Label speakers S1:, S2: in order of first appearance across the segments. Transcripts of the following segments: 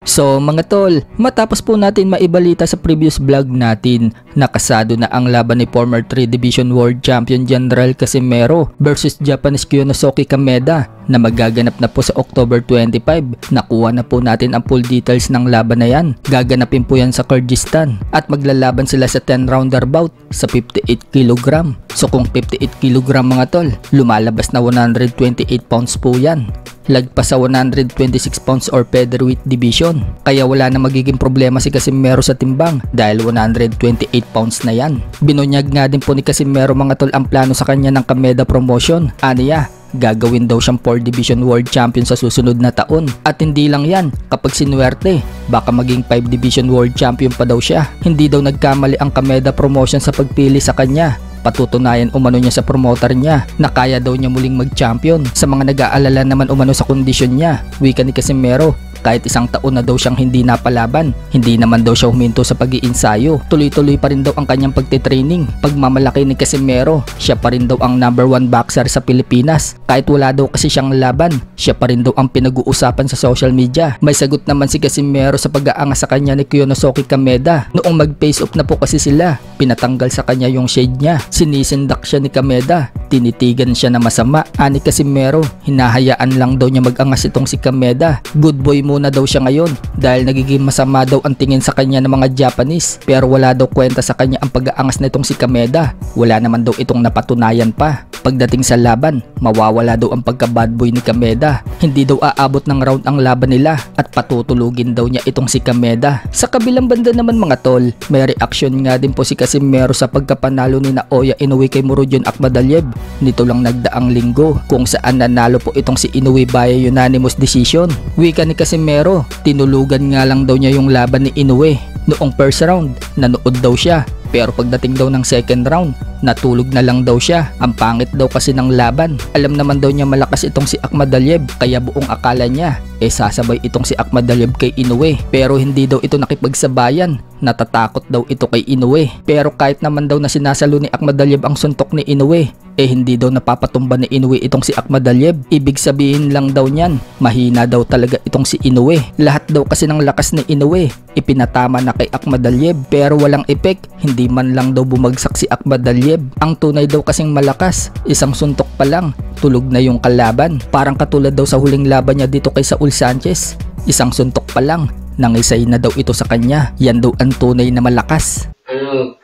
S1: So mga tol, matapos po natin maibalita sa previous vlog natin, nakasado na ang laban ni former 3 Division World Champion General Casimero versus Japanese Kyonosuke Kameda na magaganap na po sa October 25. Nakuha na po natin ang full details ng laban na yan. Gaganapin po yan sa Kyrgyzstan at maglalaban sila sa 10 rounder bout sa 58 kg. So kung 58 kg mga tol, lumalabas na 128 pounds po yan. Lagpas sa 126 pounds or featherweight division. Kaya wala na magiging problema si Casimero sa timbang dahil 128 pounds na yan. Binunyag nga din po ni Casimero mga tol ang plano sa kanya ng Kameda promotion. Aniya, gagawin daw siyang 4 Division World Champion sa susunod na taon. At hindi lang yan, kapag sinuwerte, baka maging 5 Division World Champion pa daw siya. Hindi daw nagkamali ang Kameda promotion sa pagpili sa kanya. Patutunayan umano niya sa promoter niya na kaya daw niya muling mag-champion. Sa mga nag-aalala naman umano sa kondisyon niya, wika ni Casimero, kahit isang taon na daw siyang hindi napalaban, hindi naman daw siya huminto sa pag-iinsayo. Tuloy-tuloy pa rin daw ang kanyang pagtitraining. Pagmamalaki ni Casimero, siya pa rin daw ang #1 boxer sa Pilipinas. Kahit wala daw kasi siyang laban, siya pa rin daw ang pinag-uusapan sa social media. May sagot naman si Casimero sa pag-aangas sa kanya ni Kyonosuke Kameda. Noong mag-face off na po kasi sila, pinatanggal sa kanya yung shade niya. Sinisindak siya ni Kameda. Tinitigan siya na masama. Ani Casimero, hinahayaan lang daw niya mag-angas itong si Kameda. Good boy muna daw siya ngayon dahil nagiging masama daw ang tingin sa kanya ng mga Japanese. Pero wala daw kwenta sa kanya ang pag-aangas nitong si Kameda. Wala naman daw itong napatunayan pa. Pagdating sa laban, mawawala daw ang pagka-bad boy ni Kameda. Hindi daw aabot ng round ang laban nila at patutulugin daw niya itong si Kameda. Sa kabilang banda naman mga tol, may reaction nga din po si Casimero sa pagkapanalo ni Naoya Inoue kay Murodjon Akhmadaliev nito lang nagdaang linggo, kung saan nanalo po itong si Inoue via unanimous decision. Wika ni Casimero, tinulugan nga lang daw niya yung laban ni Inoue. Noong first round, nanood daw siya. Pero pagdating daw ng second round, natulog na lang daw siya. Ang pangit daw kasi ng laban. Alam naman daw niya malakas itong si Akhmadaliev, kaya buong akala niya sasabay itong si Akhmadaliev kay Inoue. Pero hindi daw ito nakipagsabayan. Natatakot daw ito kay Inoue. Pero kahit naman daw na sinasalo ni Akhmadaliev ang suntok ni Inoue, hindi daw napapatumba ni Inoue itong si Akhmadaliev. Ibig sabihin lang daw niyan, mahina daw talaga itong si Inoue. Lahat daw kasi ng lakas ni Inoue ipinatama na kay Akhmadaliev, pero walang epek. Hindi man lang daw bumagsak si Akhmadaliev. Ang tunay daw kasing malakas, isang suntok pa lang, tulog na yung kalaban. Parang katulad daw sa huling laban niya dito kay Saul Sanchez. Isang suntok pa lang, nangisay na daw ito sa kanya. Yan daw ang tunay na malakas.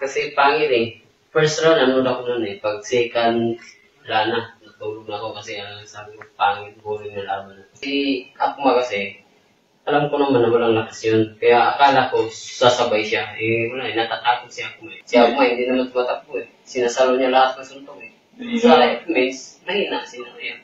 S2: Kasi pangit First round, ako nun Pag second, wala na. Natulog na ako kasi sabi ko, pangit, boring na laban. Si Akma kasi, alam ko naman na walang lakas yun. Kaya akala ko, sasabay siya. Wala natatakot si Akma Si Akma, hindi naman tumatakbo Sinasalo niya lahat ng suntok Sa FMS, mahina si Naoya.